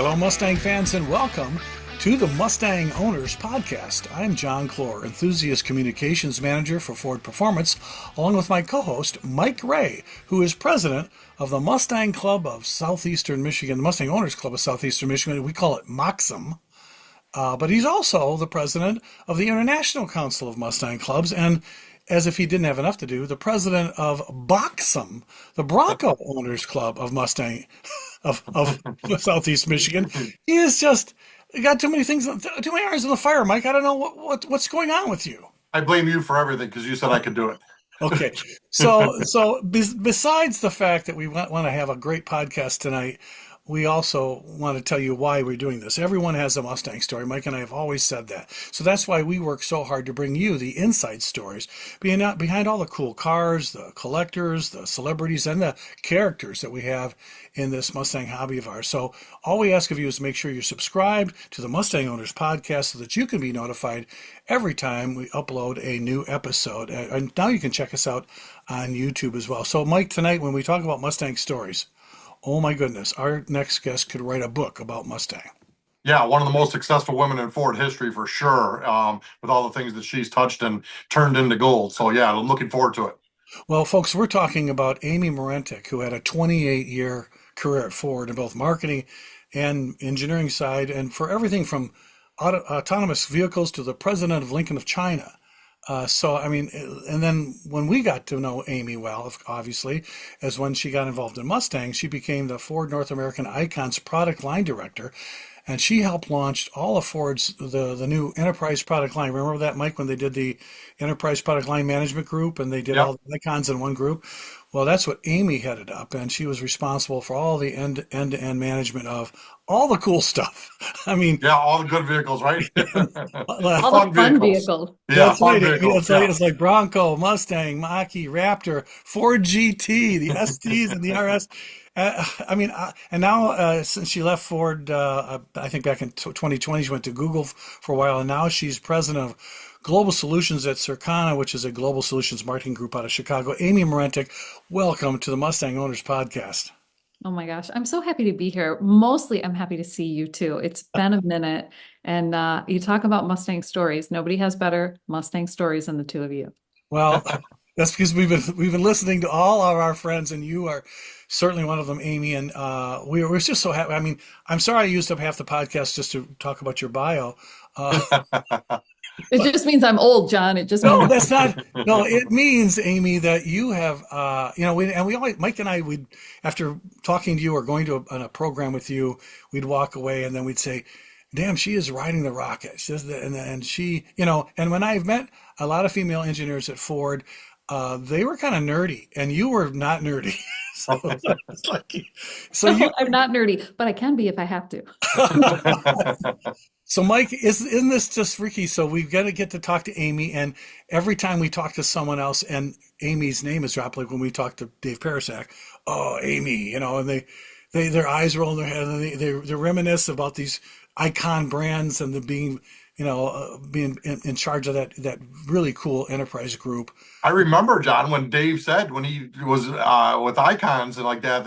Hello, Mustang fans, and welcome to the Mustang Owners Podcast. I'm John Clore, Enthusiast Communications Manager for Ford Performance, along with my co-host, Mike Ray, who is president of the Mustang Club of Southeastern Michigan, the Mustang Owners Club of Southeastern Michigan. We call it MOXM. But he's also the president of the International Council of Mustang Clubs, and as if he didn't have enough to do, the president of BOXM, the Bronco Owners Club of Mustang of Southeast Michigan. He is just got too many things, too many irons in the fire, Mike. I don't know what's going on with you. I blame you for everything because you said I could do it. Okay, besides the fact that we want to have a great podcast tonight, we also want to tell you why we're doing this. Everyone has a Mustang story. Mike and I have always said that. So that's why we work so hard to bring you the inside stories behind all the cool cars, the collectors, the celebrities, and the characters that we have in this Mustang hobby of ours. So all we ask of you is make sure you're subscribed to the Mustang Owners Podcast so that you can be notified every time we upload a new episode. And now you can check us out on YouTube as well. So Mike, tonight when we talk about Mustang stories, oh my goodness, our next guest could write a book about Mustang. Yeah, one of the most successful women in Ford history for sure, with all the things that she's touched and turned into gold. So yeah, I'm looking forward to it. Well, folks, we're talking about Amy Marentic, who had a 28-year career at Ford in both marketing and engineering side, and for everything from autonomous vehicles to the president of Lincoln of China. And then when we got to know Amy well, obviously, as when she got involved in Mustang, she became the Ford North American Icons product line director, and she helped launch all of Ford's, the new enterprise product line. Remember that, Mike, when they did the enterprise product line management group and they did all the icons in one group? Well, that's what Amy headed up, and she was responsible for all the end-to-end management of all the cool stuff. I mean, yeah, all the good vehicles, right? all the fun vehicles. Yeah, fun vehicles. It's like Bronco, Mustang, Mach-E, Raptor, Ford GT, the STs and the RS. And now since she left Ford, I think back in 2020, she went to Google for a while, and now she's president of Global Solutions at Circana, which is a global solutions marketing group out of Chicago. Amy Marentic, welcome to the Mustang Owners Podcast. Oh my gosh, I'm so happy to be here. Mostly, I'm happy to see you too. It's been a minute, and you talk about Mustang stories. Nobody has better Mustang stories than the two of you. Well, that's because we've been listening to all of our friends, and you are certainly one of them, Amy. And we're just so happy. I mean, I'm sorry I used up half the podcast just to talk about your bio. It just means I'm old, John. It just means that's not. No, it means, Amy, that you have, we always, Mike and I, we'd, after talking to you or going to a program with you, we'd walk away and then we'd say, damn, she is riding the rocket. And she, and when I've met a lot of female engineers at Ford, they were kind of nerdy, and you were not nerdy. So I'm not nerdy, but I can be if I have to. So Mike, isn't this just freaky? So we've got to get to talk to Amy, and every time we talk to someone else and Amy's name is dropped, like when we talked to Dave Parasak, oh, Amy, and they their eyes roll in their head, and they reminisce about these icon brands and the being in charge of that really cool enterprise group. I remember, John, when Dave said when he was with Icons and like that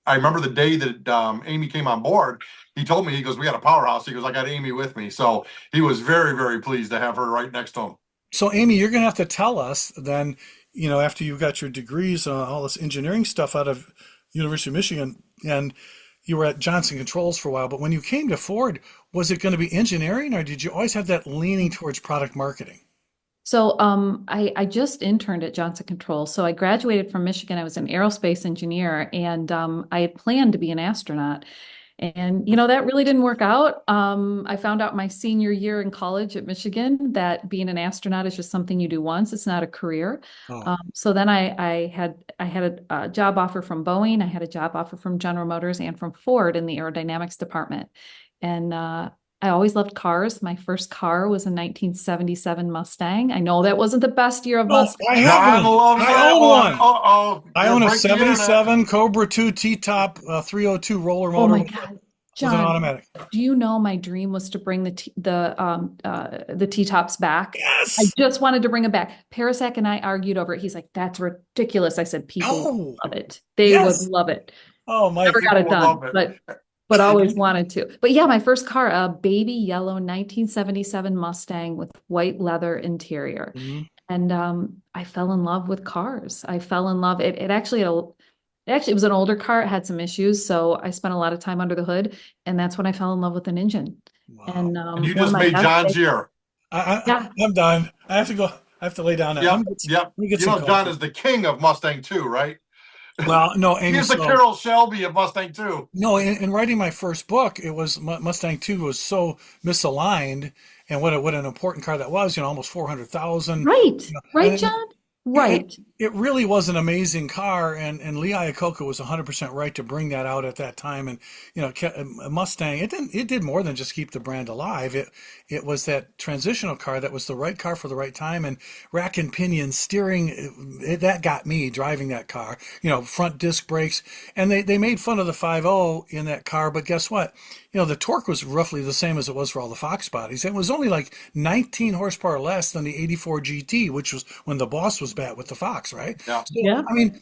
I remember the day that Amy came on board. He told me, he goes, we got a powerhouse. He goes, I got Amy with me. So he was very, very pleased to have her right next to him. So Amy, you're going to have to tell us then, after you got your degrees, all this engineering stuff out of University of Michigan, and you were at Johnson Controls for a while, but when you came to Ford, was it going to be engineering, or did you always have that leaning towards product marketing? So I just interned at Johnson Controls. So I graduated from Michigan. I was an aerospace engineer, and I had planned to be an astronaut. And, that really didn't work out. I found out my senior year in college at Michigan that being an astronaut is just something you do once. It's not a career. Oh. So then I had a job offer from Boeing. I had a job offer from General Motors and from Ford in the aerodynamics department. And I always loved cars. My first car was a 1977 Mustang. I know that wasn't the best year of Mustang. I own one. Uh-oh. I own a 77 Cobra 2 T-top 302 roller motor. Oh my God. John, with an automatic. Do you know my dream was to bring the T-tops back? Yes. I just wanted to bring it back. Parasak and I argued over it. He's like, that's ridiculous. I said, people would love it. They would love it. Oh, Mike. Never got it done. But but always wanted to. But yeah, my first car, a baby yellow 1977 Mustang with white leather interior. Mhm. And I fell in love with cars. I fell in love. It actually it was an older car. It had some issues, so I spent a lot of time under the hood, and that's when I fell in love with an engine. Wow. And And you one of just my made best John's days, year. I, yeah, I'm done. I have to go. I have to lay down now. Yep, Let yep. me get You some know, John coffee. is the king of Mustang 2, right? Well, no, He Amy. is the So Carroll Shelby of Mustang 2. no, in writing my first book, it was Mustang 2 was so misaligned, and what an important car that was. Almost 400,000. right, right, And John, it, right. it really was an amazing car, and Lee Iacocca was 100% right to bring that out at that time. And a Mustang, it did more than just keep the brand alive. It was that transitional car that was the right car for the right time, and rack and pinion steering. That got me driving that car. Front disc brakes, and they made fun of the 5.0 in that car, but guess what? The torque was roughly the same as it was for all the Fox bodies. It was only like 19 horsepower less than the 84 GT, which was when the Boss was bad with the Fox, right? Yeah. So, Yeah. I mean,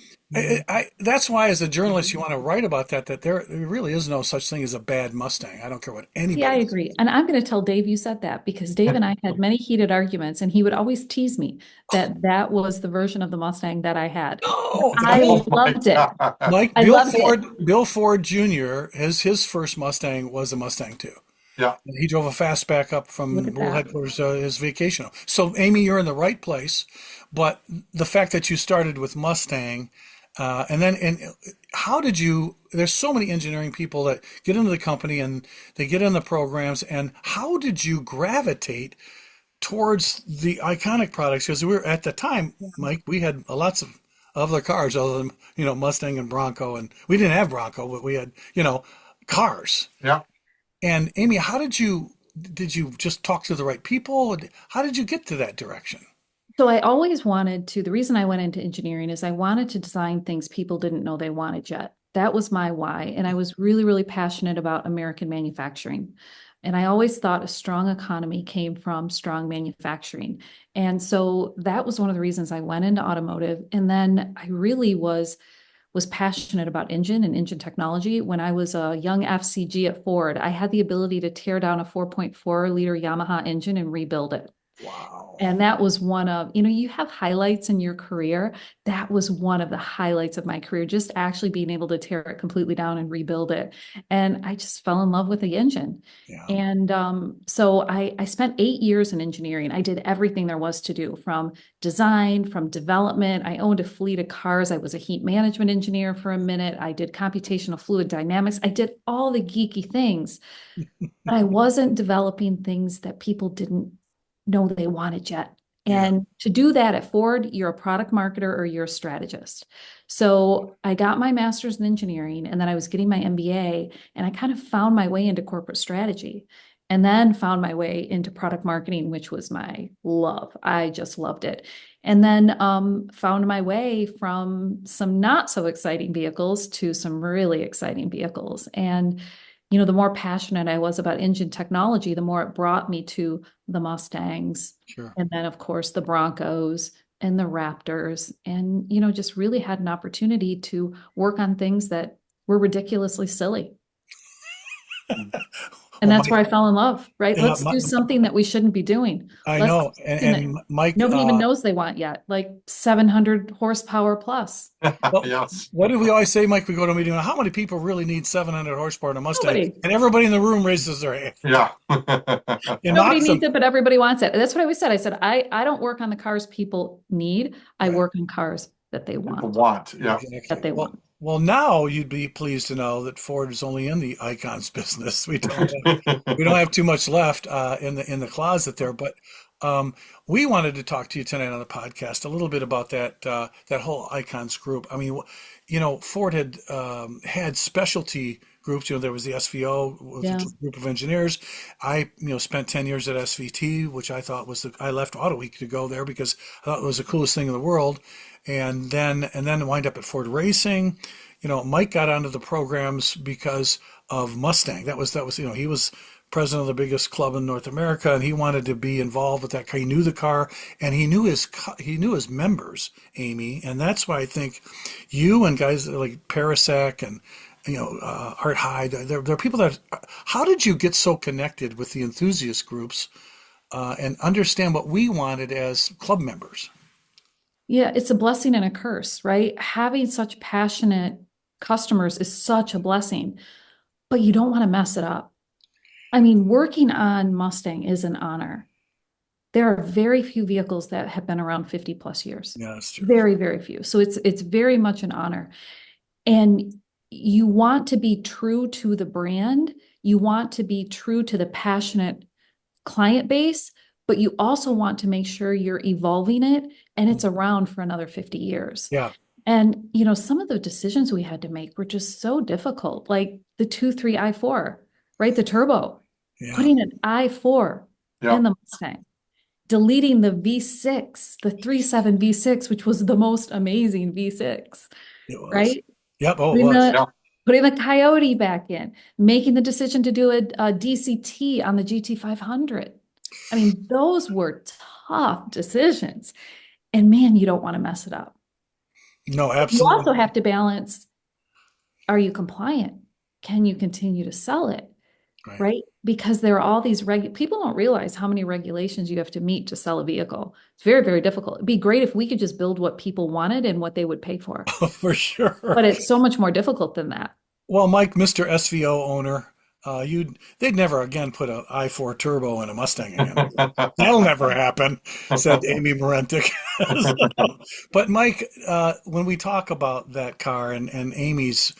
that's why as a journalist you want to write about that there really is no such thing as a bad Mustang. I don't care what Yeah, I anybody agree. And I'm going to tell Dave you said that because Dave and I had many heated arguments, and he would always tease me that that was the version of the Mustang that I had. And No, I Oh my loved it. God. Mike, I loved it. Bill Ford Jr. his first Mustang was a Mustang too. Yeah. He drove a fastback up Look from at World that. Headquarters his vacation home. So, Amy, you're in the right place, but the fact that you started with Mustang, and how did you? There's so many engineering people that get into the company and they get in the programs, and how did you gravitate towards the iconic products? Because we were at the time, Mike, we had lots of other cars other than Mustang and Bronco, and we didn't have Bronco, but we had cars. Yeah. And Amy, how did you just talk to the right people? How did you get to that direction? So I always wanted to, the reason I went into engineering is I wanted to design things people didn't know they wanted yet. That was my why. And I was really, really passionate about American manufacturing. And I always thought a strong economy came from strong manufacturing. And so that was one of the reasons I went into automotive. And then I really was passionate about engine and engine technology. When I was a young FCG at Ford, I had the ability to tear down a 4.4 liter Yamaha engine and rebuild it. Wow. And that was one of, you have highlights in your career. That was one of the highlights of my career, just actually being able to tear it completely down and rebuild it. And I just fell in love with the engine. Yeah. And so I spent 8 years in engineering. I did everything there was to do, from design, from development. I owned a fleet of cars. I was a heat management engineer for a minute. I did computational fluid dynamics. I did all the geeky things, but I wasn't developing things that people didn't know they wanted yet. Yeah. And to do that at Ford, you're a product marketer or you're a strategist. So I got my master's in engineering, and then I was getting my MBA, and I kind of found my way into corporate strategy, and then found my way into product marketing, which was my love. I just loved it. And then found my way from some not so exciting vehicles to some really exciting vehicles. And the more passionate I was about engine technology, the more it brought me to the Mustangs, Sure. and then of course the Broncos and the Raptors, and just really had an opportunity to work on things that were ridiculously silly. And Well, that's where Mike, I fell in love, right? yeah, Let's do something that we shouldn't be doing. I Let's know. do something that And Mike, nobody even knows they want yet, like 700 horsepower plus. well, Yes. what do we always say, Mike? We go to a meeting. How many people really need 700 horsepower in a Mustang? Nobody. And everybody in the room raises their hand Yeah. and Nobody knocks them. needs it, but everybody wants it. That's what I always said. I said, I don't work on the cars people need. I Right. work on cars that they People want, want. Yeah. that Exactly. they want. Well, now you'd be pleased to know that Ford is only in the icons business. We don't have too much left in the closet there, but we wanted to talk to you tonight on the podcast a little bit about that whole icons group. I mean, Ford had specialty groups. There was the SVO, was Yeah. a group of engineers. I spent 10 years at SVT, which I thought I left Auto Week to go there because I thought it was the coolest thing in the world. And then wind up at Ford Racing. Mike got onto the programs because of Mustang. That was he was president of the biggest club in North America, and he wanted to be involved with that car. He knew the car, and he knew his members, Amy, and that's why I think you and guys like Parasek Art Hyde. There are people that. How did you get so connected with the enthusiast groups and understand what we wanted as club members? Yeah, it's a blessing and a curse, right? Having such passionate customers is such a blessing, but you don't want to mess it up. I mean, working on Mustang is an honor. There are very few vehicles that have been around 50 plus years. Yeah, that's true. Very, very few. So it's very much an honor. And you want to be true to the brand. You want to be true to the passionate client base, but you also want to make sure you're evolving it and it's around for another 50 years. Yeah, And, some of the decisions we had to make were just so difficult, like the 2.3 i4, right? The turbo, yeah, putting an i4 Yeah. in the Mustang, deleting the V6, the 3.7 V6, which was the most amazing V6, it was. right? Yep. Oh, it Putting was. the Yeah. putting the Coyote back in, making the decision to do a DCT on the GT500. I mean, those were tough decisions. And man, you don't want to mess it up. No, You also absolutely. have to balance, are you compliant? Can you continue to sell it? Right. Right? Because there are all these people don't realize how many regulations you have to meet to sell a vehicle. It's very, very difficult. It'd be great if we could just build what people wanted and what they would pay for. For sure. But it's so much more difficult than that. Well, Mike, Mr. SVO owner, they'd never again put an i4 turbo in a Mustang again. That'll never happen, said Amy Marentic. But Mike, when we talk about that car and Amy's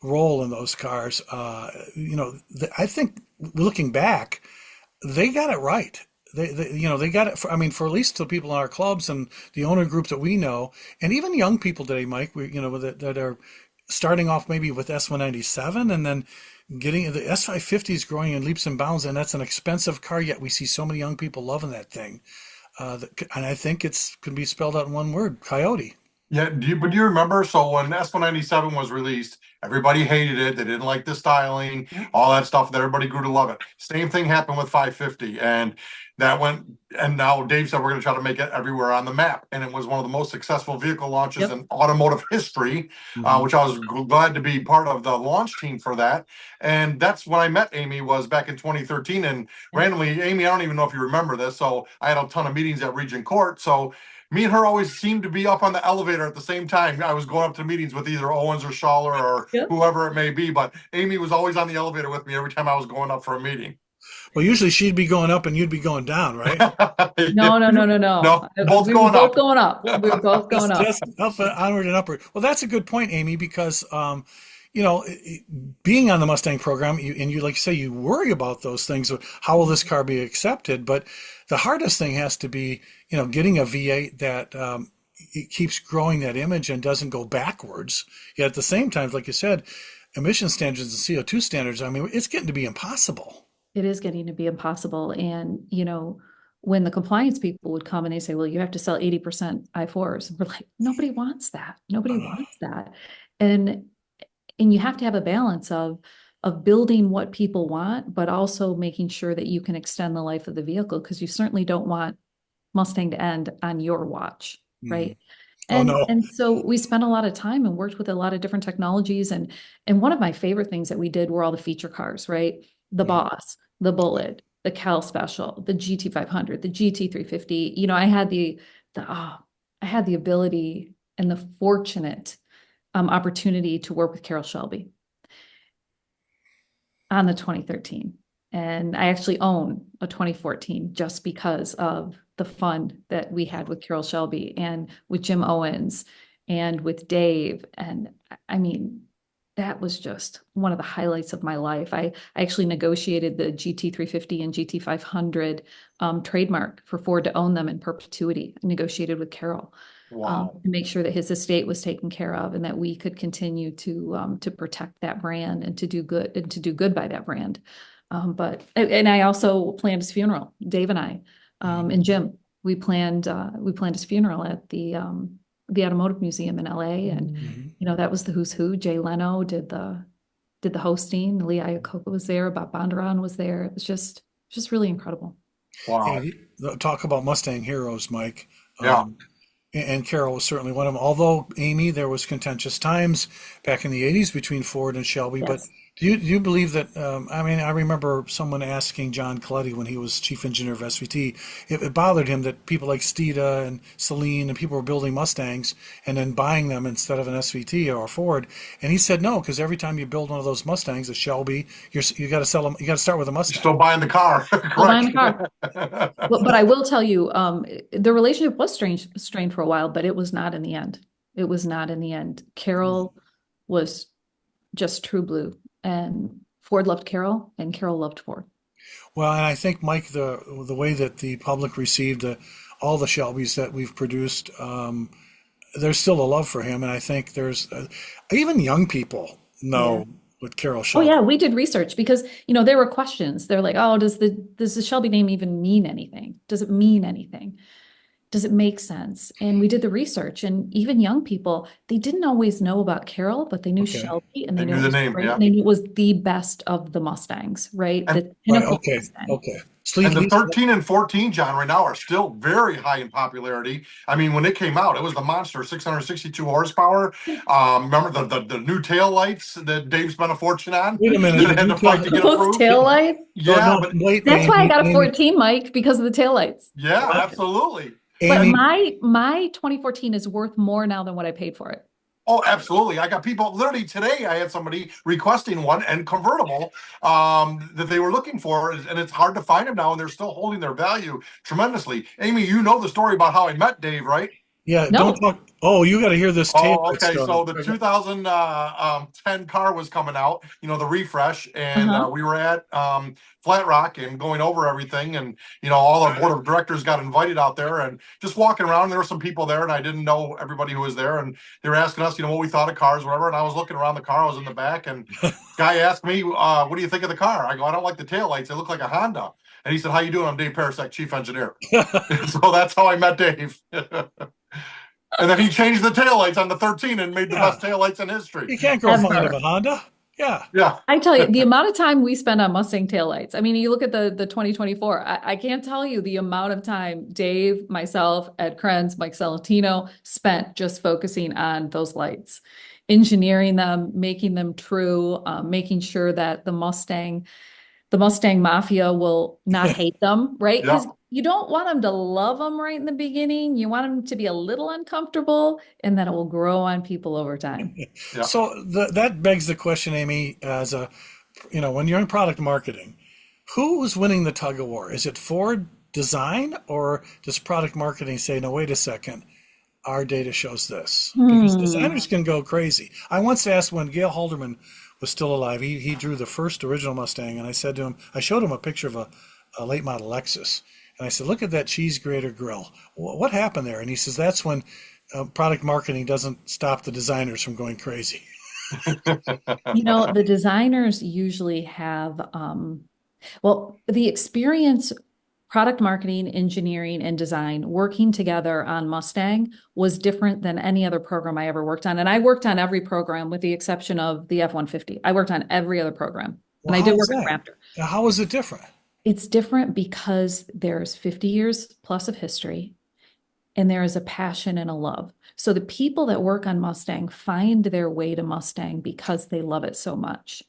role in those cars, I think looking back, they got it right. They got it. For at least the people in our clubs and the owner group that we know, and even young people today, Mike, that are starting off maybe with S197 and then getting the S550 is growing in leaps and bounds, and that's an expensive car. Yet we see so many young people loving that thing, and I think it's can be spelled out in one word: Coyote. Yeah, but do you remember? So when S197 was released, everybody hated it. They didn't like the styling, Yep. all that stuff. That everybody grew to love it. Same thing happened with 550, and that went. And now Dave said we're going to try to make it everywhere on the map, and it was one of the most successful vehicle launches Yep. in automotive history, Mhm. which I was glad to be part of the launch team for that. And that's when I met Amy was back in 2013. And randomly, Amy, I don't even know if you remember this. So I had a ton of meetings at Regent Court. So me and her always seemed to be up on the elevator at the same time. I was going up to meetings with either Owens or Schaller or Yep. whoever it may be, but Amy was always on the elevator with me every time I was going up for a meeting. Well, usually she'd be going up and you'd be going down, right? No, no, no, no, no. No, both We were going both up. going up. We were both going up. Just up, onward and upward. Well, that's a good point, Amy, because you know, being on the Mustang program, and you like you say, you worry about those things. How will this car be accepted? But the hardest thing has to be, getting a V8 that it keeps growing that image and doesn't go backwards. Yet at the same time, like you said, emission standards and CO2 standards, I mean, it's getting to be impossible. It is getting to be impossible. And, when the compliance people would come and they say, well, you have to sell 80% I4s, we're like, nobody wants that. Nobody Uh, wants that. And you have to have a balance of building what people want, but also making sure that you can extend the life of the vehicle, because you certainly don't want Mustang to end on your watch, mm. right? Oh And no. and so we spent a lot of time and worked with a lot of different technologies. And one of my favorite things that we did were all the feature cars, right? The Mm. Boss, the Bullet, the Cal Special, the GT500, the GT350. I had the ability and the fortunate opportunity to work with Carroll Shelby on the 2013. And I actually own a 2014 just because of the fun that we had with Carroll Shelby and with Jim Owens and with Dave. And I mean, that was just one of the highlights of my life. I actually negotiated the GT350 and GT500 trademark for Ford to own them in perpetuity. I negotiated with Carroll Wow. to make sure that his estate was taken care of and that we could continue to protect that brand and to do good by that brand. And I also planned his funeral. Dave and I and Jim, we planned his funeral at the Automotive Museum in LA, and Mhm. that was the who's who. Jay Leno did the hosting. Lee Iacocca was there. Bob Bondurant was there. It was just really incredible. Wow. Hey, talk about Mustang heroes, Mike. Yeah. Um, And Carroll was certainly one of them. Although Amy, there was contentious times back in the '80s between Ford and Shelby. But Yes. do you believe that? I mean, I remember someone asking John Coletti when he was chief engineer of SVT. It bothered him that people like Steeda and Celine and people were building Mustangs and then buying them instead of an SVT or a Ford. And he said no, because every time you build one of those Mustangs, a Shelby, you got to sell them. You got to start with a You're Mustang. still buying the car, Still buying correct? the car. But I will tell you, the relationship was strained for a while, but it was not in the end. It was not in the end. Carol was just true blue, and Ford loved Carol, and Carol loved Ford. Well, and I think Mike, the way that the public received all the Shelbys that we've produced, there's still a love for him, and I think there's even young people Yeah. know what Carroll Oh Shelby. yeah, we did research because there were questions. They're like, oh, does the Shelby name even mean anything? Does it mean anything? Does it make sense? And we did the research, and even young people, they didn't always know about Carroll, but they knew Okay, Shelby and They they knew knew it the was name, great. yeah. And they knew it was the best of the Mustangs, right? And The right, pinnacle okay, Mustang. okay. So and the he's 13 and 14, John, right now are still very high in popularity. I mean, when it came out, it was the monster, 662 horsepower. Remember the new tail lights that Dave spent a fortune on wait a minute. that Did had you to fight tell? to get Those approved? taillights. No, Yeah, no. but Wait, That's why I got a Amy. 14, Mike, because of the taillights. yeah, What? absolutely. But And Amy. my 2014 is worth more now than what I paid for it. oh, absolutely. I got people literally today. I had somebody requesting one and convertible that they were looking for, and it's hard to find them now, and they're still holding their value tremendously. Amy, you know the story about how I met Dave, right? Yeah, don't No. talk. Oh, you got to hear this Oh, taillight okay. story. So the 2010 car was coming out, the refresh, and Uh-huh. we were at Flat Rock and going over everything, and all our board of directors got invited out there, and just walking around. There were some people there, and I didn't know everybody who was there, and they were asking us, what we thought of cars, whatever. And I was looking around the car. I was in the back, and guy asked me, "What do you think of the car?" I go, "I don't like the taillights. They look like a Honda." And he said, "How you doing?" I'm Dave Parasek, chief engineer. So that's how I met Dave. And then he changed the taillights on the 13 and made the Yeah, best taillights in history. you can't go fond of a Ever. Honda. Yeah. Yeah. I tell you, the amount of time we spend on Mustang taillights. I mean, you look at the 2024, I can't tell you the amount of time Dave, myself, Ed Krenz, Mike Salentino spent just focusing on those lights, engineering them, making them true, making sure that the Mustang Mafia will not hate them, right? Yeah. Because you don't want them to love them right in the beginning. You want them to be a little uncomfortable, and then it will grow on people over time. Yeah. So that begs the question, Amy, as when you're in product marketing, who's winning the tug of war? Is it Ford design or does product marketing say, no, wait a second, our data shows this? Because Hmm. designers can go crazy. I once asked when Gail Halderman was still alive, he drew the first original Mustang, and I said to him, I showed him a picture of a late model Lexus. And I said, look at that cheese grater grill. What happened there? And he says, that's when product marketing doesn't stop the designers from going crazy. The designers usually have, well, the experience, product marketing, engineering, and design working together on Mustang was different than any other program I ever worked on. And I worked on every program with the exception of the F-150. I worked on every other program, Well, and I how did is work that? on Raptor. How is it different? It's different because there's 50 years plus of history, and there is a passion and a love. So the people that work on Mustang find their way to Mustang because they love it so much.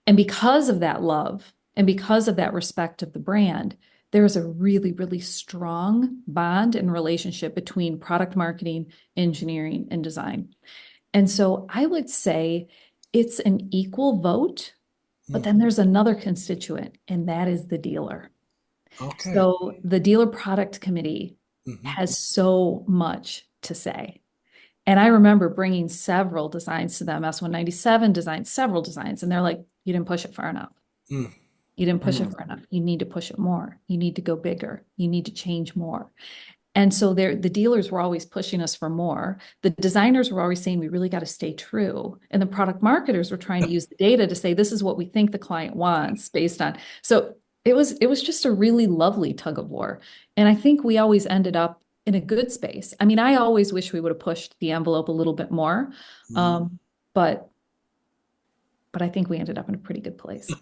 And because of that love and because of that respect of the brand, there's a really, really strong bond and relationship between product marketing, engineering, and design. And so I would say it's an equal vote, but Hmm. then there's another constituent, and that is the dealer. Okay. So the dealer product committee Hmm. has so much to say. And I remember bringing several designs to them. S197 designed several designs, and they're like, you didn't push it far enough. Mm. You didn't push it Mhm. far enough. You need to push it more. You need to go bigger. You need to change more. And so the dealers were always pushing us for more. The designers were always saying we really got to stay true. And the product marketers were trying to use the data to say this is what we think the client wants based on. So it was just a really lovely tug of war. And I think we always ended up in a good space. I mean, I always wish we would have pushed the envelope a little bit more. Mm. Um, but but I think we ended up in a pretty good place.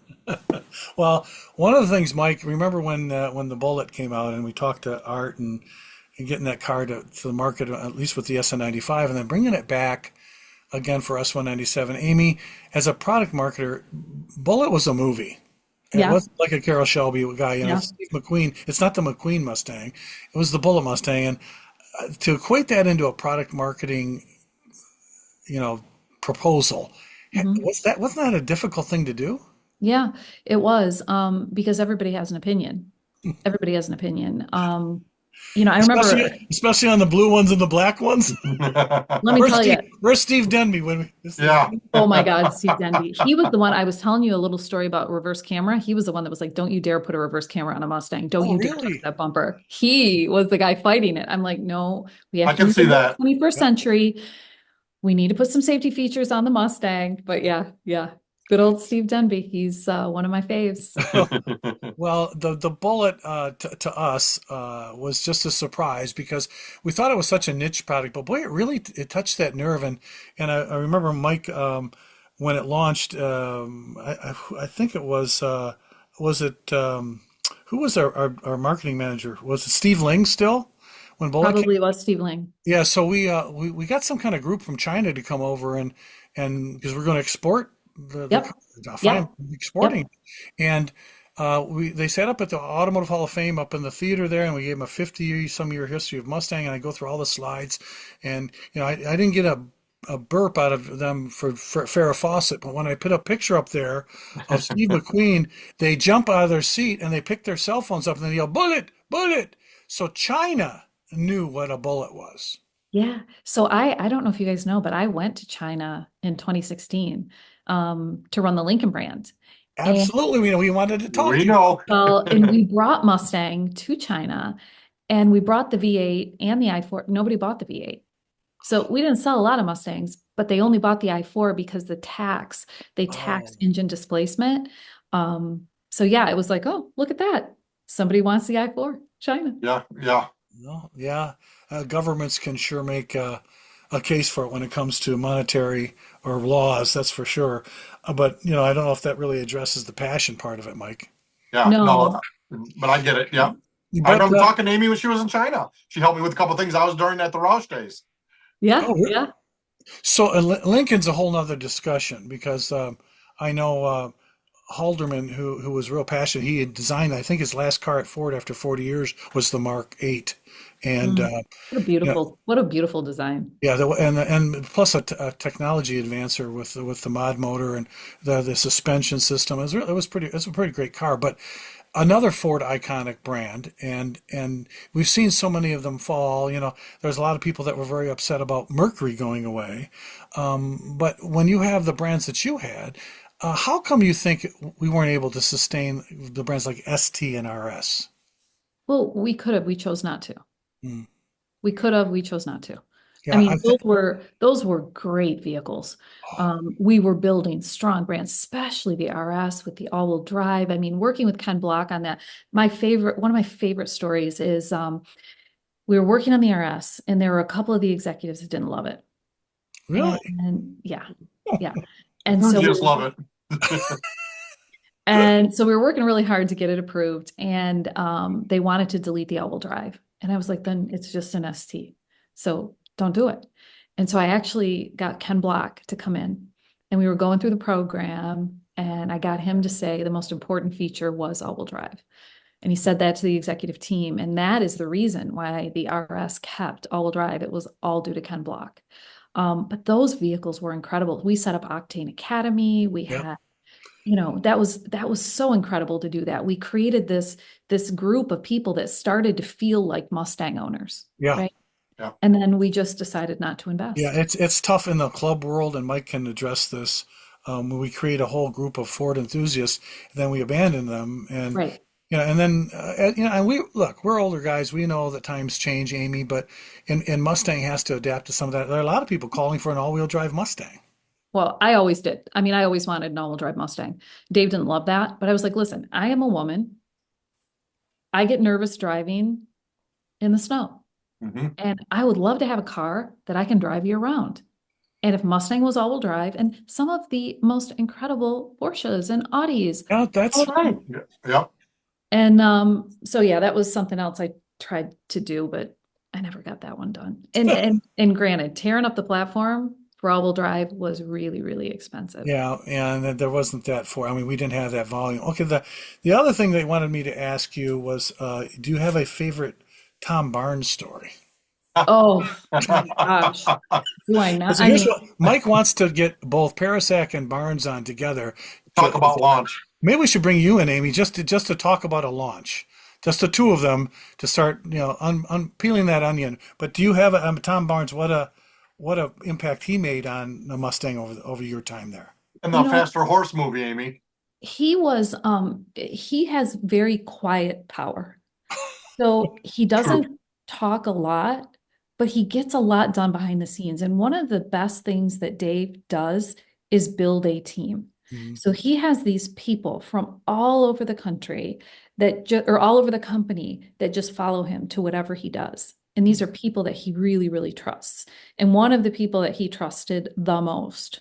Well, one of the things, Mike, remember when the Bullet came out and we talked to Art and and getting that car to the market, at least with the SN95, and then bringing it back again for S197. Amy, as a product marketer, Bullet was a movie. It Yeah, wasn't like a Carroll Shelby guy, yeah. Steve McQueen. It's not the McQueen Mustang. It was the Bullet Mustang. And to equate that into a product marketing, you know, proposal, Mhm. wasn't that a difficult thing to do? Yeah, it was, because everybody has an opinion. Everybody has an opinion. I remember, Especially on the blue ones and the black ones. let me tell you, Where's Steve Denby when we this is Yeah. oh my God, Steve Denby. He was the one I was telling you a little story about reverse camera. He was the one that was like, don't you dare put a reverse camera on a Mustang. Don't oh you dare touch really? that bumper. He was the guy fighting it. I'm like, no, we I have to can see live in the that. 21st Yep. century. We need to put some safety features on the Mustang. But yeah, yeah. Good old Steve Denby. He's one of my faves. Well, the Bullet to us was just a surprise because we thought it was such a niche product, but boy, it touched that nerve. And I remember Mike when it launched. I think it was it who was our marketing manager? Was it Steve Ling still when Bullet came? Probably was Steve Ling. Yeah, so we got some kind of group from China to come over and because we're going to export the Yep. car, find Yep. exporting, Yep. and we they set up at the Automotive Hall of Fame up in the theater there, and we gave them a 50 some year history of Mustang, and I go through all the slides, and I didn't get a burp out of them for Farrah Fawcett, but when I put a picture up there of Steve McQueen, they jump out of their seat and they pick their cell phones up and they yell, "Bullet, bullet!" So China knew what a bullet was. Yeah. So I don't know if you guys know, but I went to China in 2016 to run the Lincoln brand. And Absolutely, we wanted to talk We to you. know. and we brought Mustang to China and we brought the V8 and the i4. Nobody bought the V8. So we didn't sell a lot of Mustangs, but they only bought the i4 because they tax Oh, engine displacement. So yeah, it was like, oh, look at that. Somebody wants the i4, China. Yeah, yeah. no, yeah. Governments can sure make a case for it when it comes to monetary or laws, that's for sure. But I don't know if that really addresses the passion part of it, Mike. Yeah, no, No. but I get it. Yeah. I But remember talking to Amy when she was in China. She helped me with a couple of things I was during at the Roush days. Yeah, oh, yeah. so Lincoln's a whole nother discussion because I know Halderman, who was real passionate. He had designed, I think, his last car at Ford after 40 years was the Mark 8, and Mm. What a beautiful design. yeah, and plus a technology advancer with the mod motor and the suspension system. It was a pretty great car, but another Ford iconic brand, and we've seen so many of them fall. There's a lot of people that were very upset about Mercury going away, but when you have the brands that you had, how come you think we weren't able to sustain the brands like ST and RS? Well, we could have, we chose not to. Mm. We could have, we chose not to. I Yeah, I mean, think. those were great vehicles. We were building strong brands, especially the RS with the all-wheel drive. I mean, working with Ken Block on that. One of my favorite stories is we were working on the RS, and there were a couple of the executives that didn't love it. Really? And yeah, yeah. And so Enthusiasts love it. we were working really hard to get it approved, and they wanted to delete the all-wheel drive. And I was like, then it's just an ST. So don't do it. And so I actually got Ken Block to come in, and we were going through the program, and I got him to say the most important feature was all-wheel drive. And he said that to the executive team. And that is the reason why the RS kept all-wheel drive. It was all due to Ken Block. But those vehicles were incredible. We set up Octane Academy. We Yep. had, that was so incredible to do that. We created this group of people that started to feel like Mustang owners, Yeah. right? Yeah. And then we just decided not to invest. Yeah, it's tough in the club world, and Mike can address this. When we create a whole group of Ford enthusiasts, then we abandon them, and Right. and then and we look, we're older guys. We know that times change, Amy, but and Mustang has to adapt to some of that. There are a lot of people calling for an all-wheel drive Mustang. Well, I always did. I mean, I always wanted an all-wheel drive Mustang. Dave didn't love that, but I was like, listen, I am a woman. I get nervous driving in the snow. hmm And I would love to have a car that I can drive year round. And if Mustang was all-wheel drive, and some of the most incredible Porsches and Audis, Yeah, all-wheel that's drive. Yeah, yeah. And so yeah, that was something else I tried to do, but never got that one done. And granted, tearing up the platform for all-wheel drive was really, really expensive. Yeah, and there wasn't that for. I mean, we didn't have that volume. Okay, the other thing they wanted me to ask you was, do you have a favorite Tom Barnes story? Oh my gosh. Do I not? So I here's mean, what Mike wants to get both Parasak and Barnes on together. Talk about launch. Maybe we should bring you in, Amy, just to talk about a launch, just the two of them to start, peeling that onion. But do you have Tom Barnes? What a impact he made on the Mustang over your time there. And the Faster Horse movie, Amy. he has very quiet power. So he doesn't talk a lot, but he gets a lot done behind the scenes. And one of the best things that Dave does is build a team. Mm-hmm. So he has these people from all over the country or all over the company that just follow him to whatever he does. And these are people that he really, really trusts. And one of the people that he trusted the most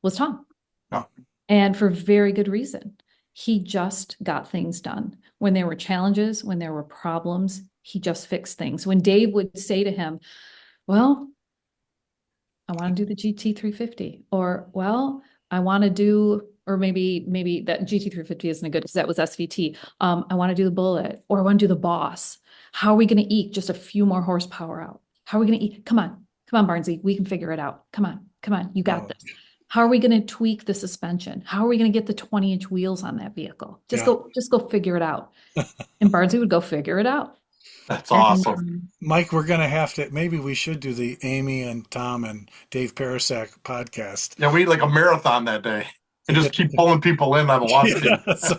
was Tom. Oh. And for very good reason. He just got things done. When there were challenges, when there were problems, he just fixed things. When Dave would say to him, well, I want to do the GT350, or, well, I want to do, or maybe that GT350 isn't good because that was SVT. I want to do the Bullet, or I want to do the Boss. How are we going to eke just a few more horsepower out? How are we going to eke? Come on, Barnesy, we can figure it out. Come on, you got this. How are we going to tweak the suspension? How are we going to get the 20-inch wheels on that vehicle? Just go figure it out. And Barnesy would go figure it out. That's awesome. Mike, we're going to have to, maybe we should do the Amy and Tom and Dave Parasak podcast. Yeah, we need like a marathon that day and just keep pulling people in on the launch team. So,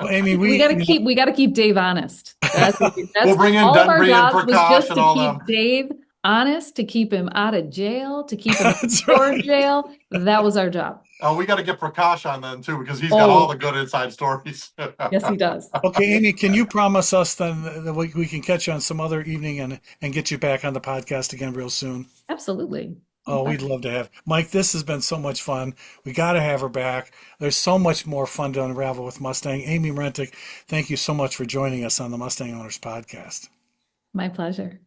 Amy, we got to keep Dave honest. That's we'll bring in Dudley and Prakash and all them. Dave honest, to keep him out of jail, to keep him in jail. That was our job. Oh, we got to get Prakash on then too, because he's got all the good inside stories. Yes, he does. Okay, Amy, can you promise us then that we can catch you on some other evening and get you back on the podcast again real soon? Absolutely. Oh, we'd love to have Mike. This has been so much fun. We got to have her back. There's so much more fun to unravel with Mustang. Amy Marentic, thank you so much for joining us on the Mustang Owners Podcast. My pleasure.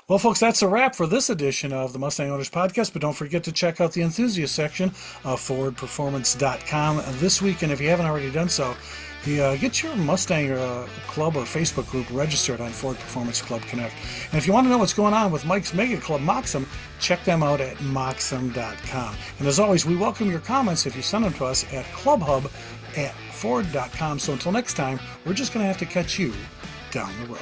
Well, folks, that's a wrap for this edition of the Mustang Owners Podcast, but don't forget to check out the enthusiast section of FordPerformance.com this week. And if you haven't already done so, get your Mustang Club or Facebook group registered on Ford Performance Club Connect. And if you want to know what's going on with Mike's Mega Club, Moxum, check them out at Moxum.com. And as always, we welcome your comments if you send them to us at clubhub@ford.com. So until next time, we're just going to have to catch you down the road.